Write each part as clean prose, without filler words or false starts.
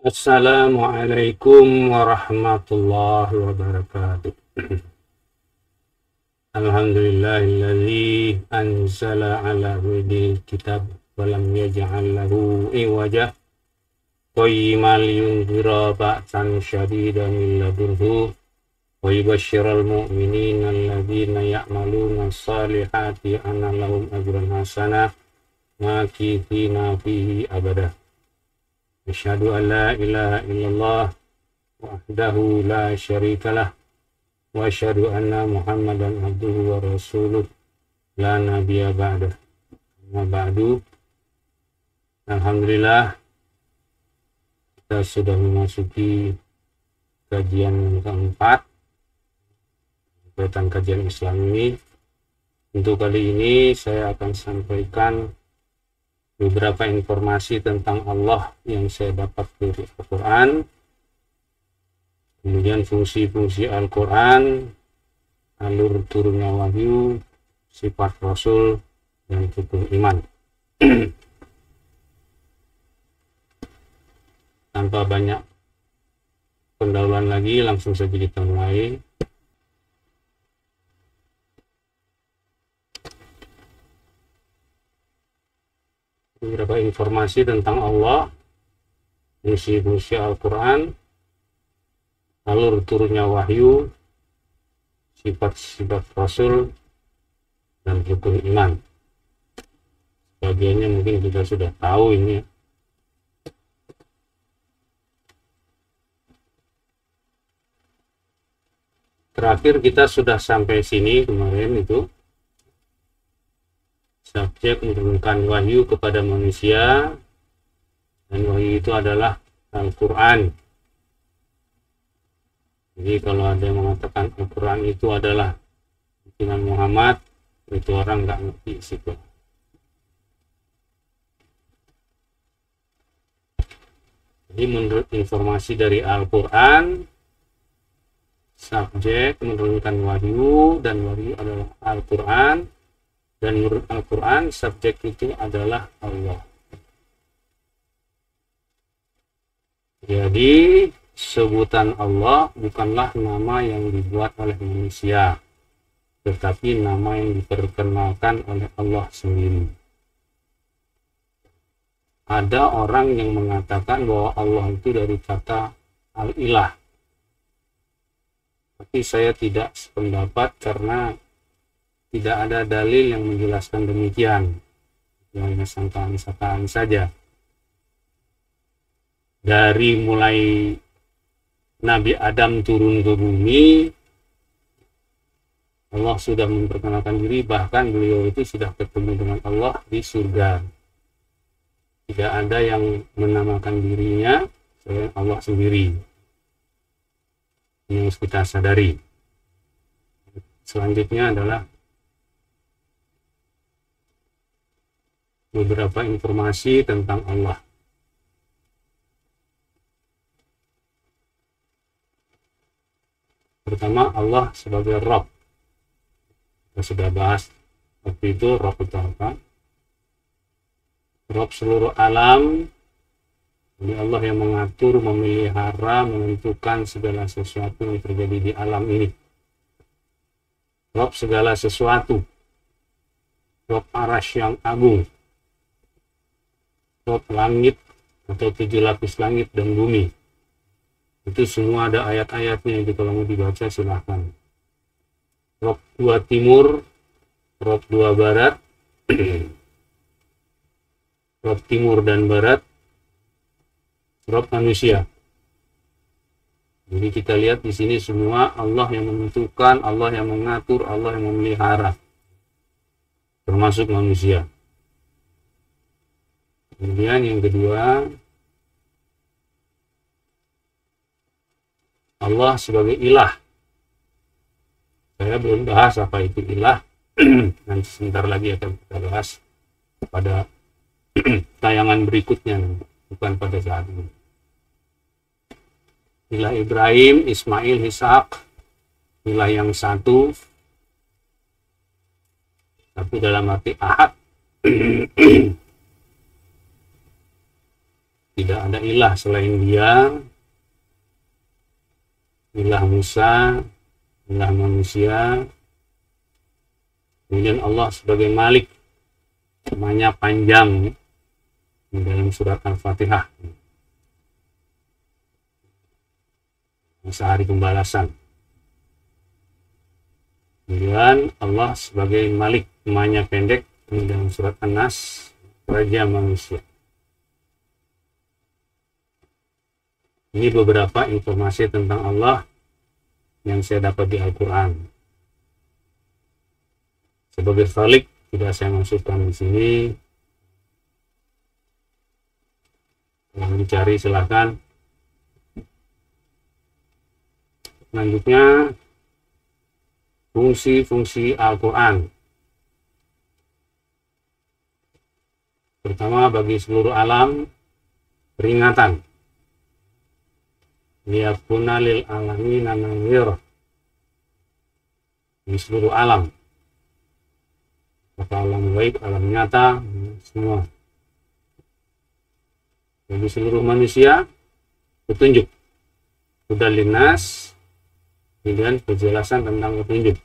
Assalamualaikum warahmatullahi wabarakatuh. Alhamdulillahilladzi anzala ala abdihi kitab wa lam yaj'al lahu iwaja qayyiman liyunzira ba'san syadidan min ladunhu wa yubashshiral mu'minina alladzina ya'maluna shalihati anna lahum ajran hasanah makithina fihi abada. Asyhadu an la ilaha illallah wahdahu la syarikalah wa asyhadu anna Muhammadan abduhu wa rasuluh la nabiyya ba'dah. Amma ba'du. Alhamdulillah, kita sudah memasuki kajian yang keempat berkaitan kajian Islam ini. Untuk kali ini saya akan sampaikan beberapa informasi tentang Allah yang saya dapat dari Al-Quran, kemudian fungsi-fungsi Al-Quran, alur turunnya wahyu, sifat Rasul, dan rukun iman. Tanpa banyak pendahuluan lagi, langsung saja kita mulai. Beberapa informasi tentang Allah, fungsi-fungsi Al-Quran, alur turunnya wahyu, sifat-sifat Rasul, dan rukun iman. Sebagiannya mungkin kita sudah tahu ini. Terakhir kita sudah sampai sini kemarin itu. Subjek menurunkan wahyu kepada manusia, dan wahyu itu adalah Al-Quran. Jadi kalau ada yang mengatakan Al-Quran itu adalah bikinan Muhammad, itu orang nggak ngerti situ. Jadi menurut informasi dari Al-Quran, subjek menurunkan wahyu, dan wahyu adalah Al-Quran. Dan menurut Al-Quran, subjek itu adalah Allah. Jadi, sebutan Allah bukanlah nama yang dibuat oleh manusia, tetapi nama yang diperkenalkan oleh Allah sendiri. Ada orang yang mengatakan bahwa Allah itu dari kata Al-Ilah. Tapi saya tidak sependapat karena tidak ada dalil yang menjelaskan demikian. Hanya sangkaan-sangkaan saja. Dari mulai Nabi Adam turun ke bumi, Allah sudah memperkenalkan diri, bahkan beliau itu sudah ketemu dengan Allah di surga. Tidak ada yang menamakan dirinya selain Allah sendiri. Ini harus kita sadari. Selanjutnya adalah beberapa informasi tentang Allah. Pertama, Allah sebagai Rabb. Kita sudah bahas waktu itu, Rabb itu apa? Rabb seluruh alam. Ini Allah yang mengatur, memelihara, menentukan segala sesuatu yang terjadi di alam ini. Rabb segala sesuatu. Rabb Arasy yang agung. Rabb langit atau 7 lapis langit dan bumi. Itu semua ada ayat-ayatnya, itu kalau mau dibaca silahkan. Rabb 2 timur, Rabb 2 barat, Rabb timur dan barat, Rabb manusia. Jadi kita lihat di sini semua Allah yang menentukan, Allah yang mengatur, Allah yang memelihara, termasuk manusia. Kemudian yang kedua, Allah sebagai ilah. Saya belum bahas apa itu ilah. Nanti sebentar lagi akan kita bahas pada tayangan berikutnya, bukan pada saat ini. Ilah Ibrahim, Ismail, Ishak, ilah yang satu, tapi dalam arti ahad. tidak ada ilah selain Dia, ilah Musa, ilah manusia. Kemudian Allah sebagai Malik, namanya panjang di dalam surat Al-Fatihah, masa hari pembalasan. Kemudian Allah sebagai Malik, namanya pendek di dalam surat An-Nas, Raja Manusia. Ini beberapa informasi tentang Allah yang saya dapat di Al-Quran. Sebagai Khalik, tidak saya masukkan di sini. Kalau dicari silahkan. Selanjutnya, fungsi-fungsi Al-Quran. Pertama, bagi seluruh alam, peringatan. Liyakuna lil alamin nadhir. Di seluruh alam. Kata alam gaib, alam nyata, semua. Bagi seluruh manusia, petunjuk. Hudal linnas, kemudian penjelasan tentang petunjuk.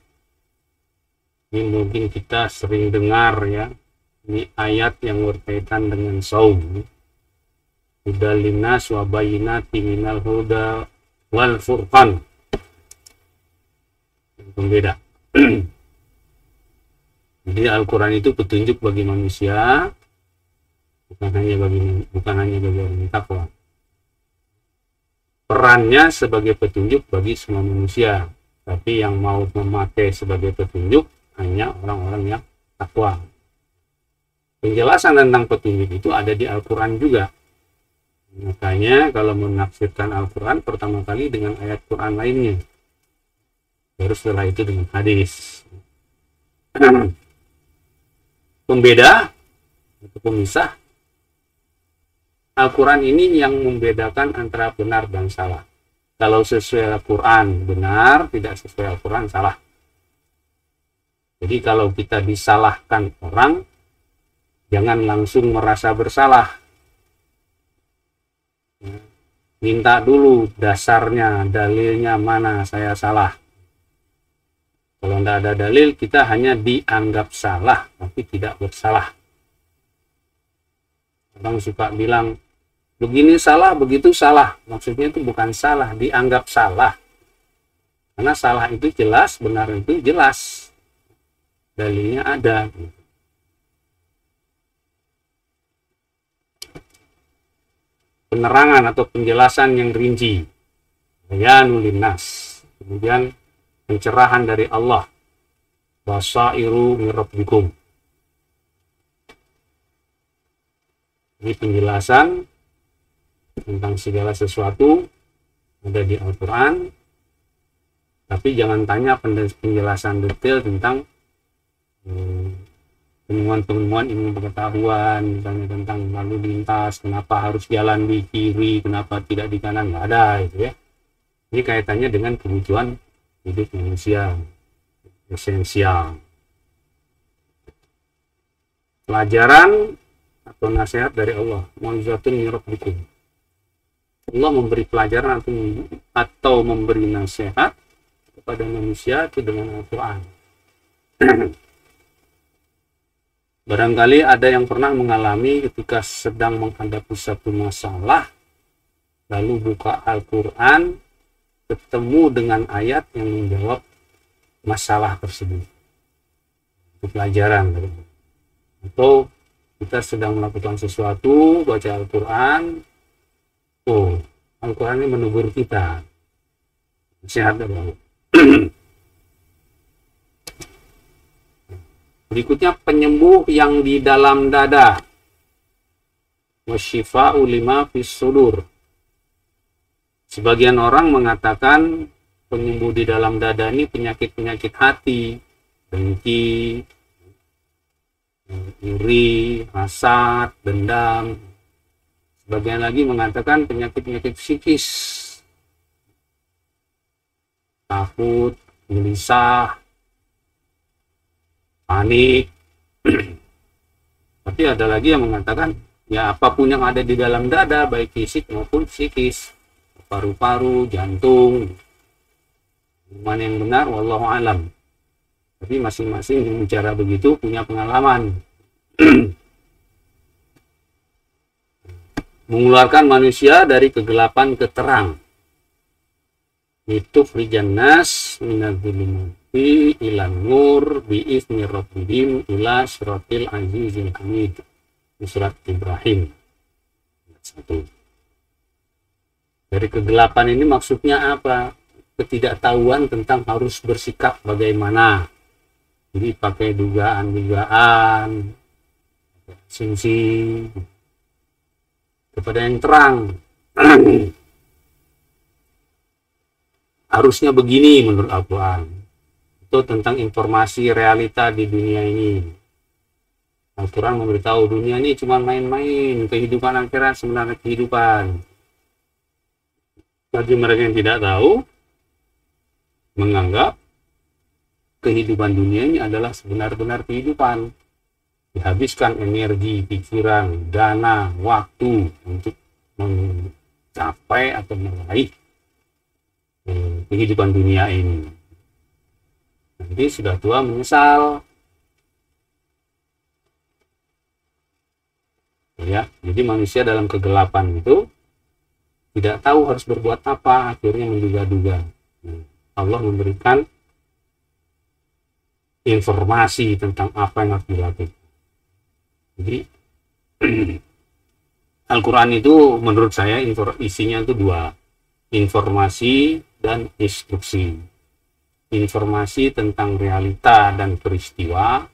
Ini mungkin kita sering dengar ya, ini ayat yang berkaitan dengan saum. Hudal linnas wa bayyinatin minal huda wal furqan. Pembeda. Jadi Al-Quran itu petunjuk bagi manusia, bukan hanya bagi orang takwa. Perannya sebagai petunjuk bagi semua manusia, tapi yang mau memakai sebagai petunjuk hanya orang-orang yang takwa. Penjelasan tentang petunjuk itu ada di Al-Quran juga. Makanya kalau menafsirkan Al-Quran pertama kali dengan ayat Quran lainnya, baru setelah itu dengan hadis. Pembeda atau pemisah, Al-Quran ini yang membedakan antara benar dan salah. Kalau sesuai Al-Quran benar, tidak sesuai Al-Quran salah. Jadi kalau kita disalahkan orang, jangan langsung merasa bersalah. Minta dulu dasarnya, dalilnya mana saya salah. Kalau tidak ada dalil, kita hanya dianggap salah, tapi tidak bersalah. Orang suka bilang, begini salah, begitu salah. Maksudnya itu bukan salah, dianggap salah. Karena salah itu jelas, benar itu jelas. Dalilnya ada. Penerangan atau penjelasan yang rinci. Bayanul linnas. Kemudian pencerahan dari Allah. Basairu min rabbikum. Ini penjelasan tentang segala sesuatu ada di Al-Quran. Tapi jangan tanya penjelasan detail tentang temuan-temuan ilmu pengetahuan, misalnya tentang lalu lintas, kenapa harus jalan di kiri, kenapa tidak di kanan, nggak ada itu ya. Ini kaitannya dengan kebutuhan hidup manusia, esensial. Pelajaran atau nasihat dari Allah, mau'izatun min rabbikum. Allah memberi pelajaran atau memberi nasihat kepada manusia itu dengan Al-Quran. Barangkali ada yang pernah mengalami ketika sedang menghadapi satu masalah, lalu buka Al-Quran, ketemu dengan ayat yang menjawab masalah tersebut. Itu pelajaran. Atau kita sedang melakukan sesuatu, baca Al-Quran, oh, Al-Quran ini menegur kita. Nasihat dari Allah. Berikutnya penyembuh yang di dalam dada. Wasyifa'u lima fis sudur. Sebagian orang mengatakan penyembuh di dalam dada ini penyakit-penyakit hati, dengki, iri, hasad, dendam. Sebagian lagi mengatakan penyakit-penyakit psikis, takut, gelisah, panik. Tapi ada lagi yang mengatakan Ya, apapun yang ada di dalam dada, baik fisik maupun psikis, paru-paru, jantung, mana yang benar, wallahu alam. Tapi masing-masing yang bicara begitu punya pengalaman. Mengeluarkan manusia dari kegelapan ke terang. Itu frijannas minadzulumati ilan nur biizni rabbihim ila siratil azizil hamid. Surat Ibrahim 1. Dari kegelapan ini maksudnya apa? Ketidaktahuan tentang harus bersikap bagaimana. Jadi pakai dugaan-dugaan, asumsi kepada yang terang. Harusnya begini menurut Al-Quran. Itu tentang informasi realita di dunia ini. Al-Quran memberitahu dunia ini cuma main-main, kehidupan akhirat sebenarnya kehidupan. Bagi mereka yang tidak tahu, menganggap kehidupan dunia ini adalah sebenar-benar kehidupan. Dihabiskan energi, pikiran, dana, waktu untuk mencapai atau meraih kehidupan dunia ini. Nanti sudah tua menyesal. Ya, jadi manusia dalam kegelapan itu tidak tahu harus berbuat apa, akhirnya menduga-duga. Allah memberikan informasi tentang apa yang harus dilakukan. Jadi Al-Quran itu menurut saya isinya itu dua, informasi dan instruksi. Informasi tentang realita dan peristiwa,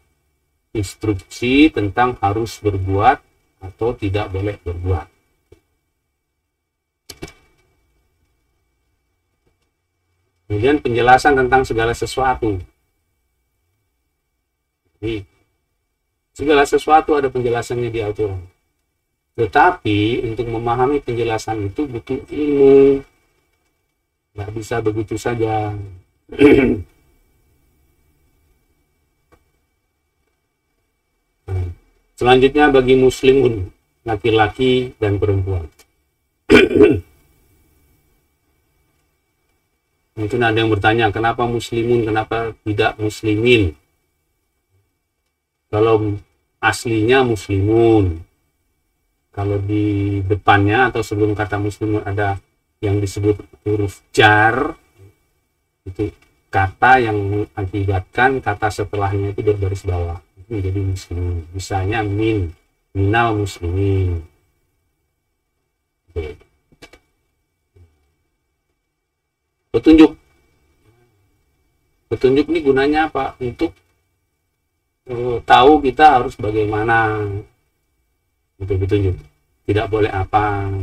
instruksi tentang harus berbuat atau tidak boleh berbuat. Kemudian penjelasan tentang segala sesuatu. Jadi, segala sesuatu ada penjelasannya di Al-Quran. Tetapi untuk memahami penjelasan itu butuh ilmu. Nggak bisa begitu saja. Selanjutnya bagi muslimun, laki-laki dan perempuan. Mungkin ada yang bertanya, kenapa muslimun, kenapa tidak muslimin? Kalau aslinya muslimun, kalau di depannya atau sebelum kata muslimun ada yang disebut huruf jar, itu kata yang mengakibatkan kata setelahnya itu berbaris bawah, menjadi muslimin. Misalnya minal muslimin. Petunjuk ini gunanya apa? Untuk tahu kita harus bagaimana. Itu petunjuk. Tidak boleh apa.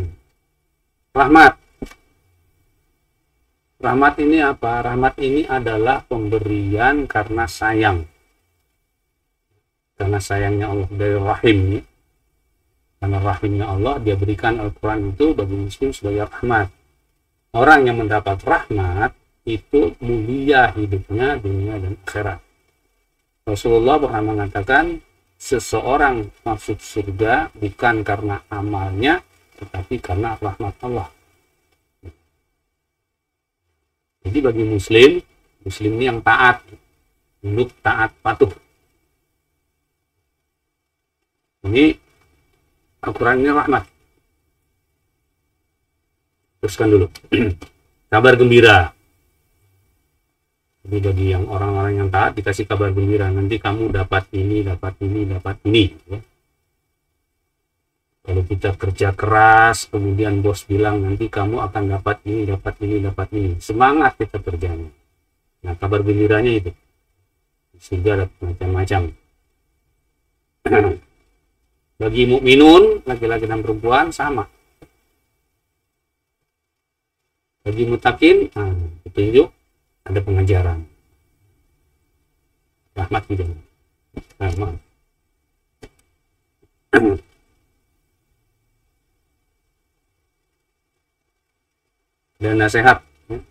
Rahmat ini apa? Rahmat ini adalah pemberian karena sayang. Karena sayangnya Allah dari rahim. Karena rahimnya Allah, dia berikan Al-Quran itu bagi muslim sebagai rahmat. Orang yang mendapat rahmat itu mulia hidupnya dunia dan akhirat. Rasulullah pernah mengatakan seseorang masuk surga bukan karena amalnya tetapi karena rahmat Allah. Jadi bagi muslim ini yang taat, tunduk, taat, patuh. Ini Al-Quran ini rahmat. Teruskan dulu. Kabar gembira. Jadi bagi yang orang-orang yang taat dikasih kabar gembira. Nanti kamu dapat ini, dapat ini, dapat ini. Ya. Kalau kita kerja keras, kemudian bos bilang nanti kamu akan dapat ini, dapat ini, dapat ini. Semangat kita kerjanya. Nah, kabar gembiranya itu. Sehingga ada macam-macam. Bagi mukminun, laki-laki dan perempuan sama. Bagi mutakin, petunjuk, ada pengajaran. Rahmat juga. Rahmat. Dan nasihat ya,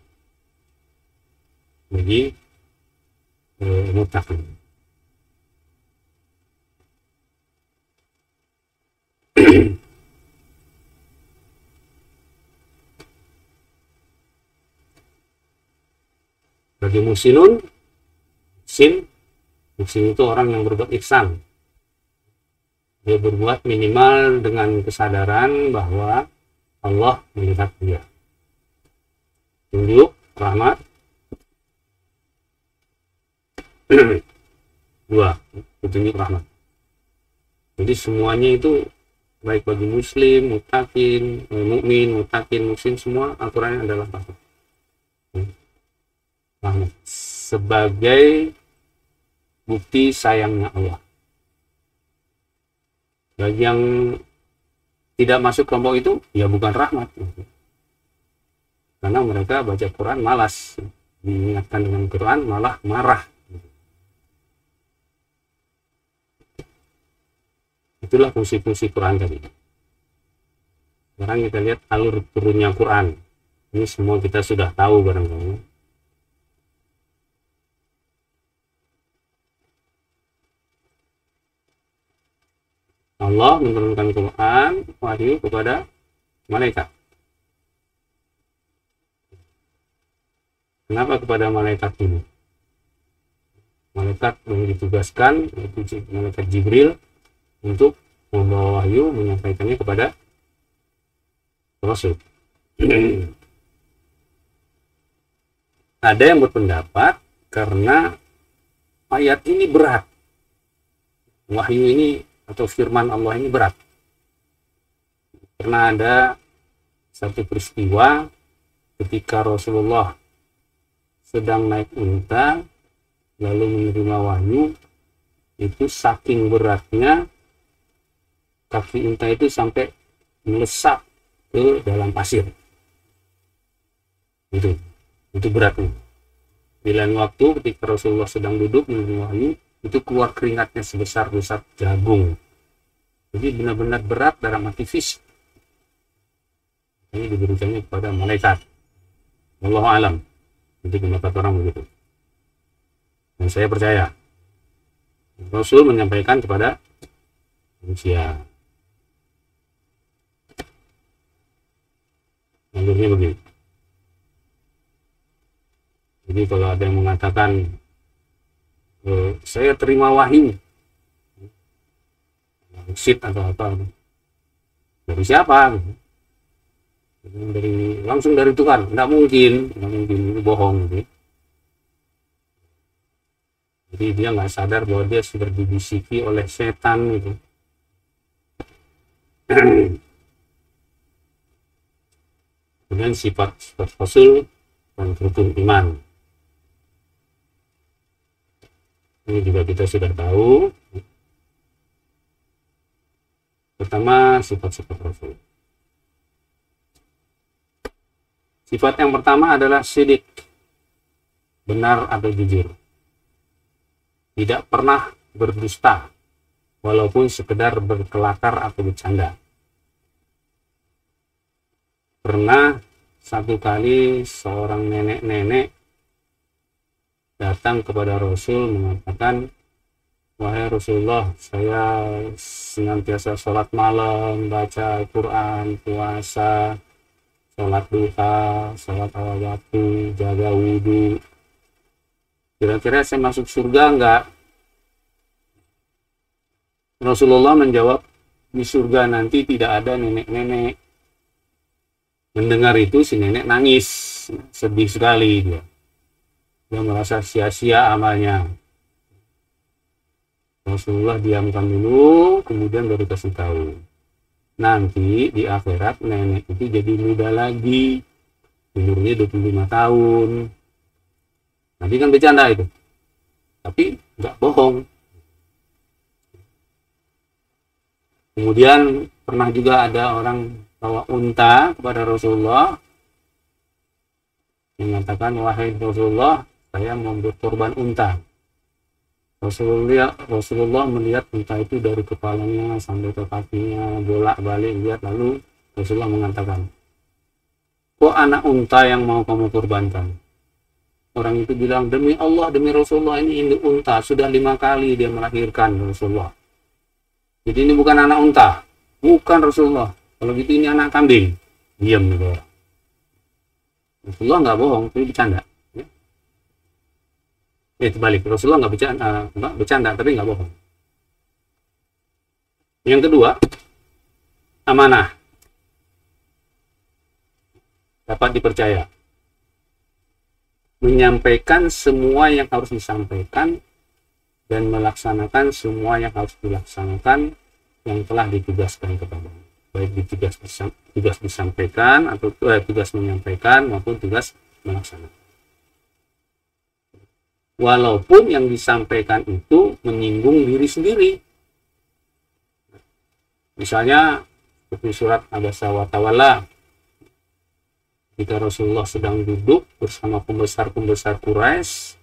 bagi mutakin. Bagi muhsin itu orang yang berbuat ihsan. Dia berbuat minimal dengan kesadaran bahwa Allah melihat dia. Tunjuk rahmat. Dua, petunjuk rahmat. Jadi semuanya itu baik bagi muslim, mutakin, mukmin, mutakin, muhsin, semua aturannya adalah rahmat. Rahmat sebagai bukti sayangnya Allah. Bagi yang tidak masuk kelompok itu, ya bukan rahmat. Karena mereka baca Quran malas, diingatkan dengan Quran malah marah. Itulah fungsi-fungsi Quran tadi. Sekarang kita lihat alur turunnya Quran. Ini semua kita sudah tahu barangkali. Allah menurunkan Quran wahyu kepada malaikat. Kenapa kepada malaikat ini? Malaikat yang ditugaskan yaitu malaikat Jibril untuk membawa wahyu, menyampaikannya kepada Rasul. Ada yang berpendapat karena ayat ini berat, wahyu ini atau firman Allah ini berat. Karena ada satu peristiwa ketika Rasulullah sedang naik unta lalu menerima wahyu, itu saking beratnya kaki unta itu sampai melesat ke dalam pasir. Itu beratnya. Di lain waktu ketika Rasulullah sedang duduk menerima wahyu, itu keluar keringatnya sebesar jagung. Jadi benar-benar berat dalam arti fisik. Ini diberikannya kepada malaikat. Wallahu alam. Jadi pendapat orang begitu. Dan saya percaya Rasul menyampaikan kepada manusia. Alurnya begini. Jadi kalau ada yang mengatakan saya terima wahyu sid atau apa, dari siapa? Langsung dari Tuhan. Nggak mungkin itu bohong gitu. Jadi dia nggak sadar bahwa dia sudah dibisiki oleh setan gitu. Kemudian sifat Rasul dan rukun iman. Ini juga kita sudah tahu. Pertama, sifat-sifat Rasul. Sifat yang pertama adalah sidik, benar atau jujur. Tidak pernah berdusta, walaupun sekedar berkelakar atau bercanda. Pernah satu kali seorang nenek-nenek datang kepada Rasul mengatakan, wahai Rasulullah, saya senantiasa sholat malam, baca Al-Quran, puasa, sholat duha, sholat awal waktu, jaga wudhu. Kira-kira saya masuk surga enggak? Rasulullah menjawab, di surga nanti tidak ada nenek-nenek. Mendengar itu si nenek nangis, sedih sekali dia. Dia merasa sia-sia amalnya. Rasulullah diamkan dulu, kemudian baru kasih tahu. Nanti di akhirat nenek itu jadi muda lagi, umurnya 25 tahun. Nanti kan bercanda itu, tapi nggak bohong. Kemudian pernah juga ada orang bawa unta kepada Rasulullah, mengatakan, wahai Rasulullah, saya membuat korban unta. Rasulullah melihat unta itu dari kepalanya sampai ke kakinya, bolak-balik lihat, lalu Rasulullah mengatakan, kok anak unta yang mau kamu korbankan? Orang itu bilang, demi Allah, demi Rasulullah, ini induk unta, sudah 5 kali dia melahirkan Rasulullah. Jadi ini bukan anak unta, Bukan Rasulullah. Kalau gitu ini anak kambing. Diam gitu orang. Rasulullah nggak bohong, tapi bercanda. Ya. Itu balik. Rasulullah nggak bercanda, tapi nggak bohong. Yang kedua, amanah. Dapat dipercaya. Menyampaikan semua yang harus disampaikan dan melaksanakan semua yang harus dilaksanakan yang telah ditugaskan kepadanya. Baik tugas disampaikan atau tugas menyampaikan maupun tugas melaksanakan. Walaupun yang disampaikan itu menyinggung diri sendiri. Misalnya seperti surat Abasa wa Tawalla, jika Rasulullah sedang duduk bersama pembesar-pembesar Quraisy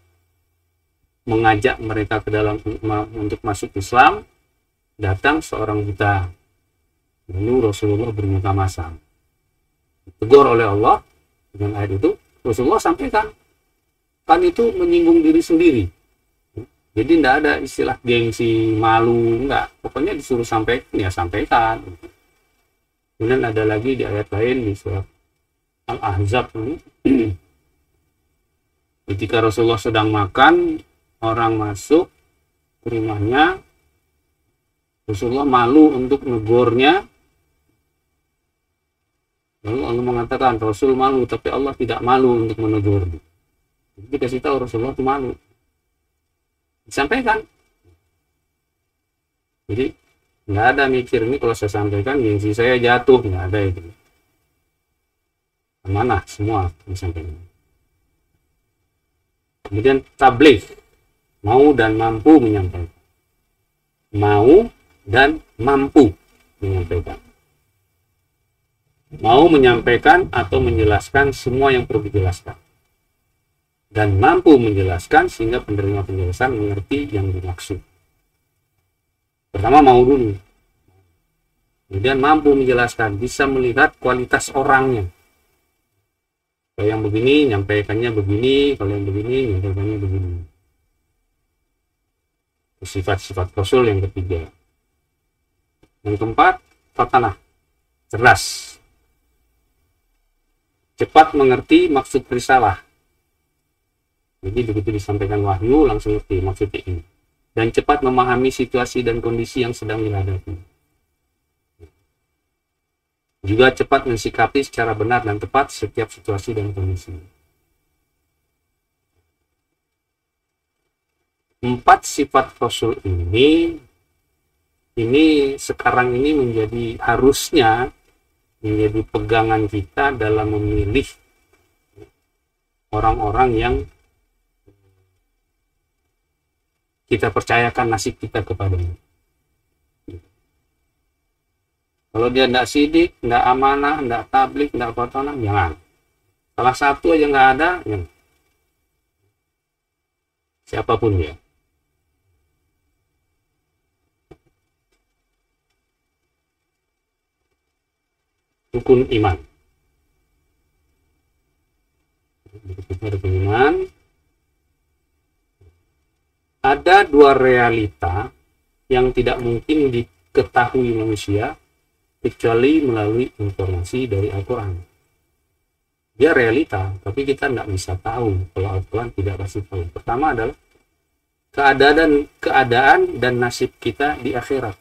mengajak mereka ke dalam untuk masuk Islam, datang seorang buta. Lalu Rasulullah bermuka masam. Ditegur oleh Allah dengan ayat itu, Rasulullah sampaikan, kan itu menyinggung diri sendiri. Jadi tidak ada istilah gengsi, malu, enggak. Pokoknya disuruh sampaikan, ya sampaikan. Kemudian ada lagi di ayat lain di surat Al-Ahzab. Ketika Rasulullah sedang makan, orang masuk ke rumahnya, Rasulullah malu untuk negurnya. Lalu Allah mengatakan, Rasul malu, tapi Allah tidak malu untuk menegur. Jadi dikasih tahu Rasulullah itu malu. Disampaikan. Jadi nggak ada mikir ini kalau saya sampaikan gengsi saya jatuh, nggak ada itu. Amanah semua disampaikan. Kemudian tabligh, mau dan mampu menyampaikan. Mau dan mampu menyampaikan. Mau menyampaikan atau menjelaskan semua yang perlu dijelaskan. Dan mampu menjelaskan sehingga penerima penjelasan mengerti yang dimaksud. Pertama mau dulu. Kemudian mampu menjelaskan, bisa melihat kualitas orangnya. Kalau yang begini, nyampaikannya begini. Kalau yang begini, nyampaikannya begini. Sifat-sifat Rasul yang ketiga. Yang keempat, fatanah. Cerdas. Cepat mengerti maksud risalah. Jadi begitu disampaikan wahyu, langsung ngerti maksudnya ini. Dan cepat memahami situasi dan kondisi yang sedang dihadapi. Juga cepat mensikapi secara benar dan tepat setiap situasi dan kondisi. 4 sifat Rasul ini sekarang ini harusnya menjadi pegangan kita dalam memilih orang-orang yang kita percayakan nasib kita kepadanya. Kalau dia tidak sidik, tidak amanah, tidak tabligh, tidak fatanah, jangan. Salah satu aja nggak ada, jangan. Siapapun dia. Rukun iman. Rukun iman. Ada 2 realita yang tidak mungkin diketahui manusia kecuali melalui informasi dari Al-Quran. Dia realita, tapi kita tidak bisa tahu kalau Al-Quran tidak kasih tahu. Pertama adalah keadaan dan nasib kita di akhirat.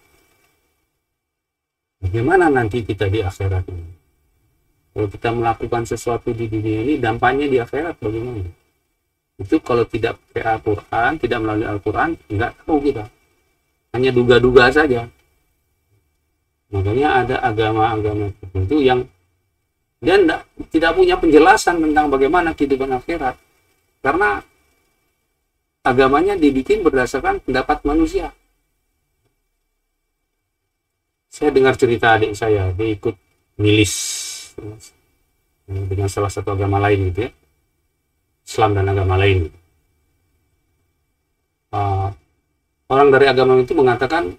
Bagaimana nanti kita di akhirat ini? Kalau kita melakukan sesuatu di dunia ini, dampaknya di akhirat bagaimana? Itu kalau tidak pakai Al-Quran, tidak melalui Al-Quran, nggak tahu kita. Hanya duga-duga saja. Makanya ada agama-agama tertentu yang dia tidak punya penjelasan tentang bagaimana kehidupan akhirat. Karena agamanya dibikin berdasarkan pendapat manusia. Saya dengar cerita adik saya, dia ikut milis dengan salah satu agama lain gitu ya. Islam dan agama lain. Orang dari agama itu mengatakan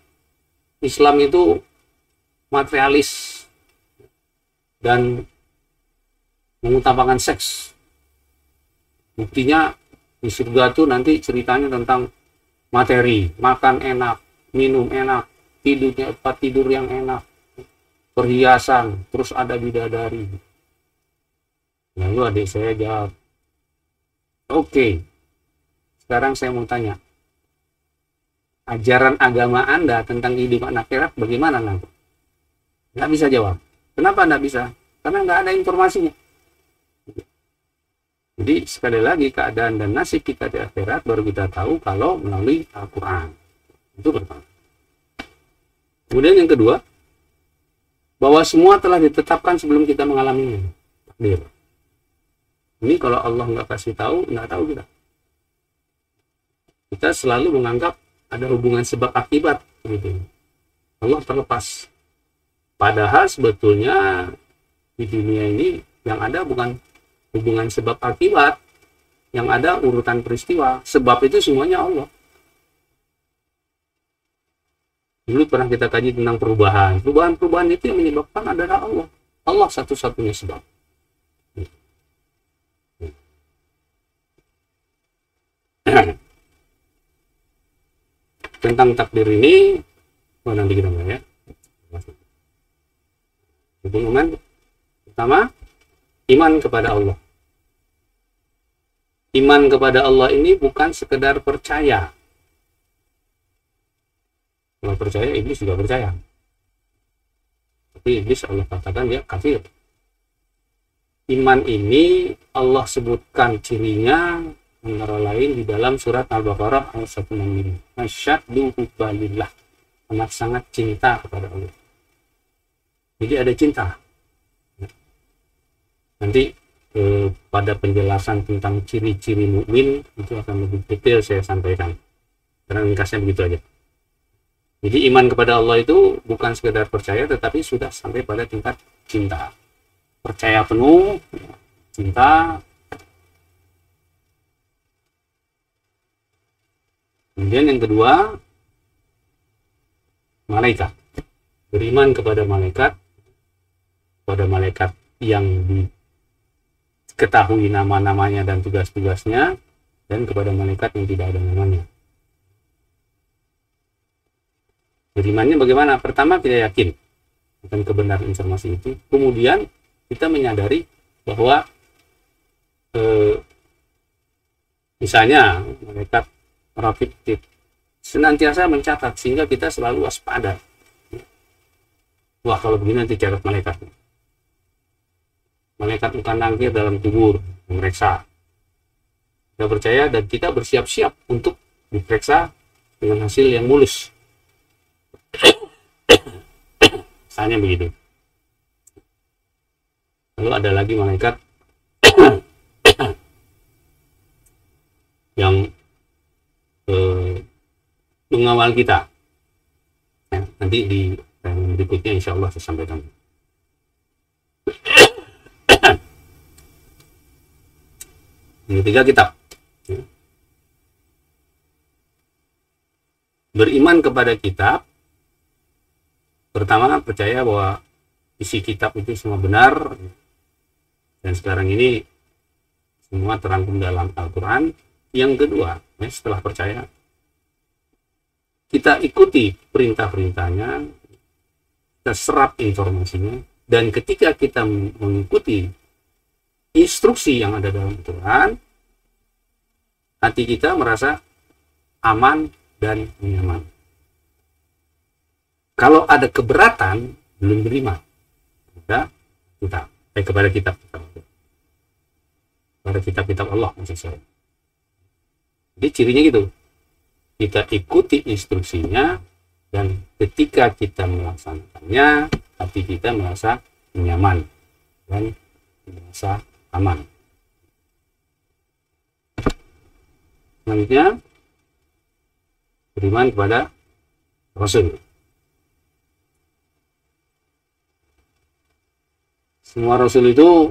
Islam itu materialis dan mengutamakan seks. Buktinya di surga tuh nanti ceritanya tentang materi, makan enak, minum enak, tempat tidur yang enak, perhiasan, terus ada bidadari. Lalu adik saya jawab, oke, sekarang saya mau tanya, ajaran agama Anda tentang kehidupan akhirat bagaimana nanti? Nggak bisa jawab. Kenapa nggak bisa? Karena nggak ada informasinya. Jadi sekali lagi, keadaan dan nasib kita di akhirat baru kita tahu kalau melalui Al-Quran. Itu pertama. Kemudian yang kedua, bahwa semua telah ditetapkan sebelum kita mengalaminya. Takdir. Ini kalau Allah nggak kasih tahu, nggak tahu kita. Kita selalu menganggap ada hubungan sebab akibat. Gitu. Allah terlepas. Padahal sebetulnya di dunia ini yang ada bukan hubungan sebab akibat, yang ada urutan peristiwa. Sebab itu semuanya Allah. Dulu pernah kita kaji tentang perubahan. Perubahan itu yang menyebabkan adalah Allah. Allah satu-satunya sebab. Tentang takdir ini, nanti kita mulai ya. Hubungan pertama, iman kepada Allah. Iman kepada Allah ini bukan sekedar percaya. Kalau percaya, iblis juga percaya. Tapi iblis Allah katakan dia kafir. Iman ini Allah sebutkan cirinya antara lain di dalam surat Al-Baqarah ayat 165. Asyaddu hubbalillah. Amat sangat cinta kepada Allah. Jadi ada cinta. Nanti pada penjelasan tentang ciri-ciri mukmin itu akan lebih detail saya sampaikan. Karena ringkasnya begitu aja. Jadi iman kepada Allah itu bukan sekedar percaya, tetapi sudah sampai pada tingkat cinta. Percaya penuh, cinta. Kemudian yang kedua, malaikat. Beriman kepada malaikat yang diketahui nama-namanya dan tugas-tugasnya, dan kepada malaikat yang tidak ada namanya. Berimannya bagaimana? Pertama, kita yakin akan kebenaran informasi itu. Kemudian kita menyadari bahwa misalnya malaikat Raqib senantiasa mencatat sehingga kita selalu waspada. Wah, kalau begini nanti catat malaikat. Malaikat bukan nangkir dalam kubur memeriksa. Kita percaya dan kita bersiap-siap untuk diperiksa dengan hasil yang mulus. Misalnya begitu. Lalu ada lagi malaikat yang mengawal kita. Ya, nanti di berikutnya insya Allah saya sampaikan. Yang ketiga, kitab. Beriman kepada kitab, pertama percaya bahwa isi kitab itu semua benar, dan sekarang ini semua terangkum dalam Al-Quran. Yang kedua, setelah percaya, kita ikuti perintah-perintahnya, kita serap informasinya, dan ketika kita mengikuti instruksi yang ada dalam Al-Quran, hati kita merasa aman dan nyaman. Kalau ada keberatan, belum beriman kepada kitab Allah, maksud saya. Jadi cirinya gitu, kita ikuti instruksinya, dan ketika kita melaksanakannya, hati kita merasa nyaman dan merasa aman. Selanjutnya, beriman kepada Rasul. Semua Rasul itu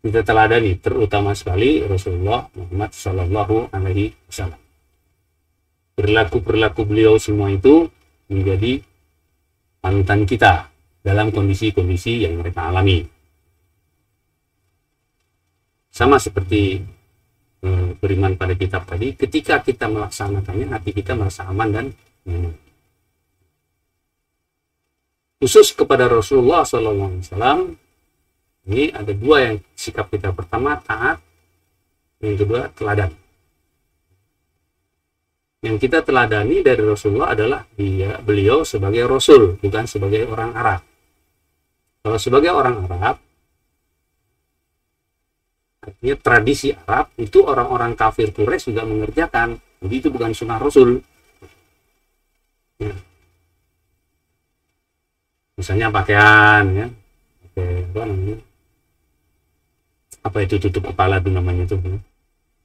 kita teladani, terutama sekali Rasulullah Muhammad Sallallahu Alaihi Wasallam. Perilaku beliau semua itu menjadi panutan kita dalam kondisi-kondisi yang mereka alami. Sama seperti beriman pada kitab tadi, ketika kita melaksanakannya, hati kita merasa aman dan nyaman. khusus kepada Rasulullah SAW, ini ada dua yang sikap kita. Pertama, taat. Yang kedua, teladan. Yang kita teladani dari Rasulullah adalah beliau sebagai Rasul, bukan sebagai orang Arab. Kalau sebagai orang Arab, artinya tradisi Arab, itu orang-orang kafir Quraisy juga mengerjakan. Jadi itu bukan sunnah Rasul. Ya. Misalnya pakaian, ya. Apa namanya? Apa itu tutup kepala itu namanya itu?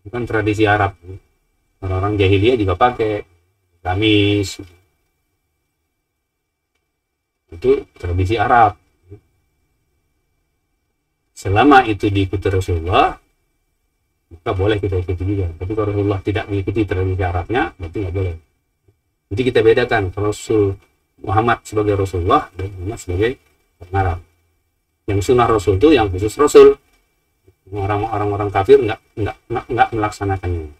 Bukan tradisi Arab. Orang-orang jahiliyah juga pakai gamis. Itu tradisi Arab. Selama itu diikuti Rasulullah, maka boleh kita ikuti juga. Tapi kalau Rasulullah tidak mengikuti tradisi Arabnya, berarti nggak boleh. Jadi kita bedakan Rasul Muhammad sebagai Rasulullah dan Muhammad sebagai orang Arab. Yang sunnah Rasul itu yang khusus Rasul. Orang-orang kafir nggak melaksanakannya.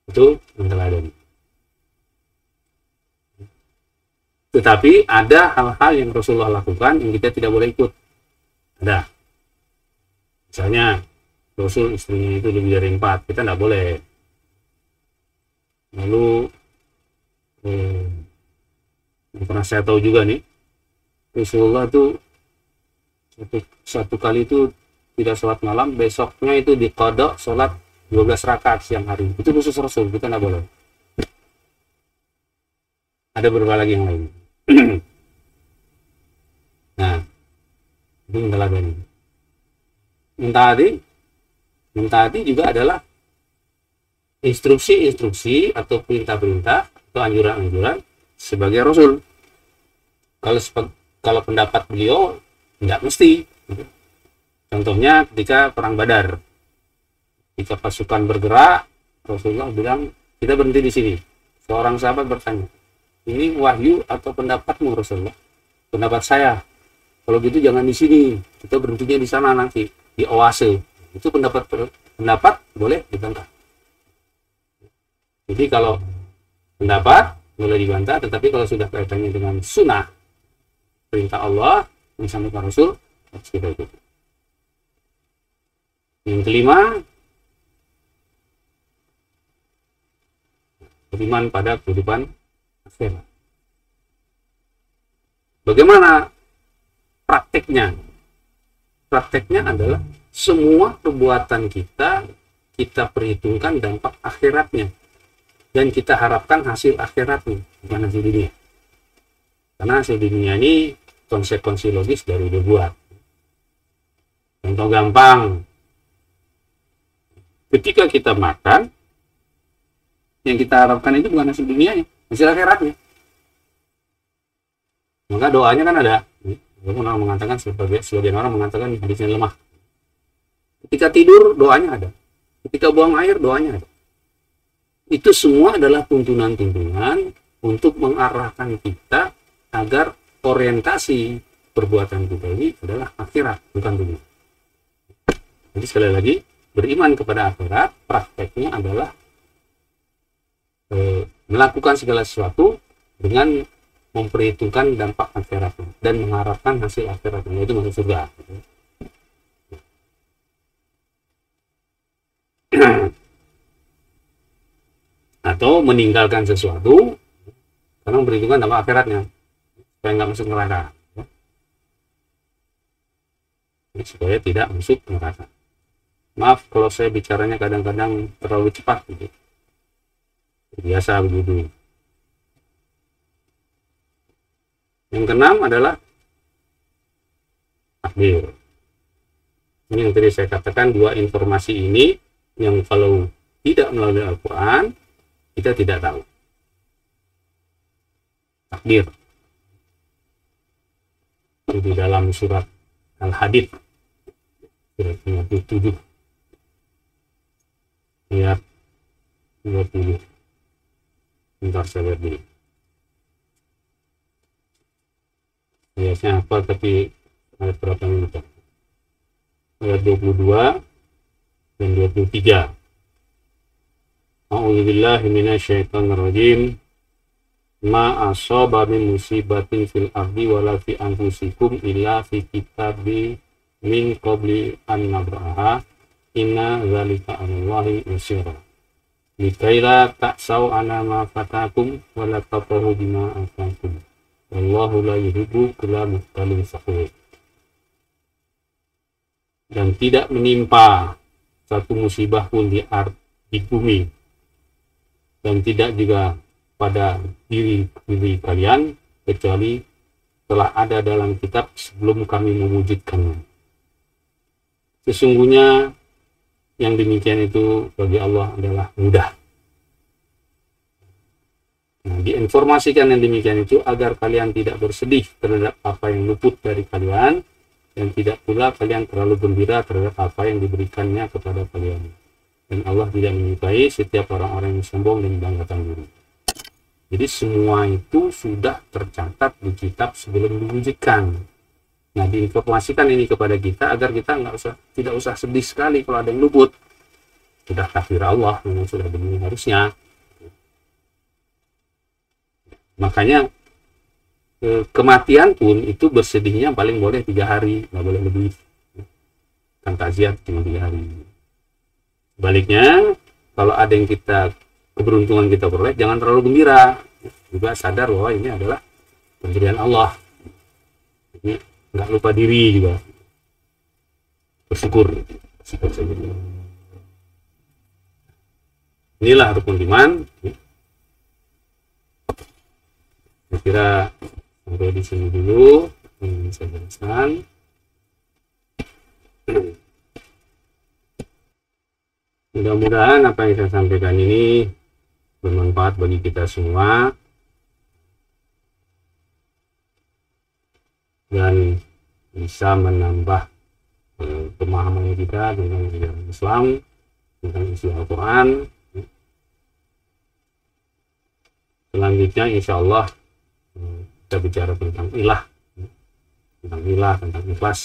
Itu yang teladan. Tetapi ada hal-hal yang Rasulullah lakukan yang kita tidak boleh ikut. Ada. Misalnya Rasul istrinya itu lebih dari 4, kita tidak boleh. Lalu yang pernah saya tahu juga nih, Rasulullah itu satu kali itu tidak sholat malam, besoknya itu diqadha sholat 12 rakaat siang hari. Itu khusus Rasul, kita tidak boleh. Ada beberapa lagi yang lain. Nah, itu meneladani. Mentaati juga adalah instruksi-instruksi atau perintah-perintah atau anjuran-anjuran sebagai Rasul. Kalau pendapat beliau tidak mesti. Contohnya ketika perang Badar, ketika pasukan bergerak, Rasulullah bilang kita berhenti di sini. Seorang sahabat bertanya, ini wahyu atau pendapatmu Rasulullah? Pendapat saya. Kalau gitu jangan di sini, kita berhentinya di sana nanti, di oase. Itu pendapat boleh dibantah. Jadi kalau pendapat boleh dibantah, tetapi kalau sudah kaitannya dengan sunnah, perintah Allah yang disampaikan Rasul, harus kita ikuti. Yang kelima, beriman pada kehidupan akhirat. Bagaimana prakteknya? Prakteknya adalah semua perbuatan kita perhitungkan dampak akhiratnya. Dan kita harapkan hasil akhiratnya, bukan hasil dunia. Karena hasil dunia ini konsekuensi logis dari dibuat. Contoh gampang, ketika kita makan, yang kita harapkan itu bukan hasil dunianya, hasil akhiratnya. Maka doanya kan ada. Walaupun orang mengatakan, sebagian orang mengatakan hadisnya lemah. Ketika tidur, doanya ada. Ketika buang air, doanya ada. Itu semua adalah tuntunan-tuntunan untuk mengarahkan kita agar orientasi perbuatan kita ini adalah akhirat, bukan dunia. Jadi sekali lagi, beriman kepada akhirat, prakteknya adalah melakukan segala sesuatu dengan memperhitungkan dampak akhiratnya dan mengharapkan hasil akhiratnya, itu masuk surga. Atau meninggalkan sesuatu karena memperhitungkan dampak akhiratnya supaya nggak masuk neraka, supaya tidak masuk neraka. Maaf kalau saya bicaranya kadang-kadang terlalu cepat gitu. Biasa begitu. Yang keenam adalah takdir. Ini yang tadi saya katakan, dua informasi ini yang kalau tidak melalui Al-Quran kita tidak tahu. Takdir itu di dalam surat Al-Hadid surat 57 ayat 20. Bentar saya lihat dulu ayatnya apa, tapi ayat berapa ini? Ayat 22 dan 23. A'udzubillahi minasyaitonir rajim. ma asaba min musibatin fil ardi wala fi anfusikum illa fi kitabi min qabli an nabraha inna zalika 'alallahi yasir likaila ta'sau ala ma fatakum wala tafrahu bima atakum wallahu la yuhibbu kulla mukhtalin fakhur. Dan tidak menimpa satu musibah pun di bumi, dan tidak juga pada diri kalian kecuali telah ada dalam kitab sebelum kami mewujudkannya. Sesungguhnya yang demikian itu bagi Allah adalah mudah. Nah, diinformasikan yang demikian itu agar kalian tidak bersedih terhadap apa yang luput dari kalian, dan tidak pula kalian terlalu gembira terhadap apa yang diberikannya kepada kalian. Dan Allah tidak menyukai setiap orang-orang yang sombong dan banggakan diri. Jadi semua itu sudah tercatat di kitab sebelum diwujudkan. Nah, diinformasikan ini kepada kita agar kita tidak usah sedih sekali kalau ada yang luput. Sudah takdir Allah, memang sudah begini harusnya. Makanya kematian pun itu bersedihnya paling boleh 3 hari, nggak boleh lebih. Kan taziat cuma 3 hari. Baliknya, kalau ada yang keberuntungan kita peroleh, jangan terlalu gembira. Juga sadar bahwa ini adalah pemberian Allah. Ini nggak lupa diri juga. Bersyukur saja. Inilah rukun iman. Saya kira sampai di sini dulu yang saya jelaskan. Mudah-mudahan apa yang saya sampaikan ini bermanfaat bagi kita semua dan bisa menambah pemahaman kita tentang ajaran Islam, tentang isi Al-Quran. Selanjutnya insya Allah kita bicara tentang ilah, tentang ikhlas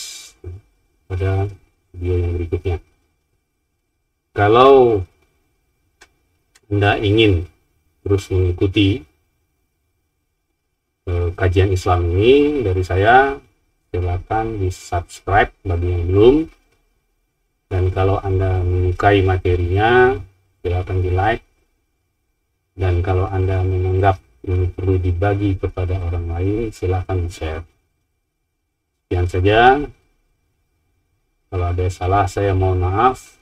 pada video yang berikutnya. Kalau Anda ingin terus mengikuti kajian Islam ini dari saya, silakan di subscribe bagi yang belum, dan kalau Anda menyukai materinya silakan di like, dan kalau Anda menganggap ini perlu dibagi kepada orang lain silakan di share. Sekian saja. Kalau ada salah saya mohon maaf.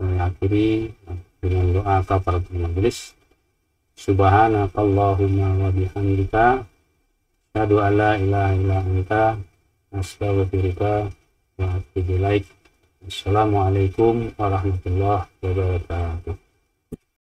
Saya akhiri dengan doa kafaratul majelis. Subhanakallahumma wa bihamdika asyhadu an la ilaha illa anta astaghfiruka wa atubu ilaik. Assalamualaikum warahmatullahi wabarakatuh.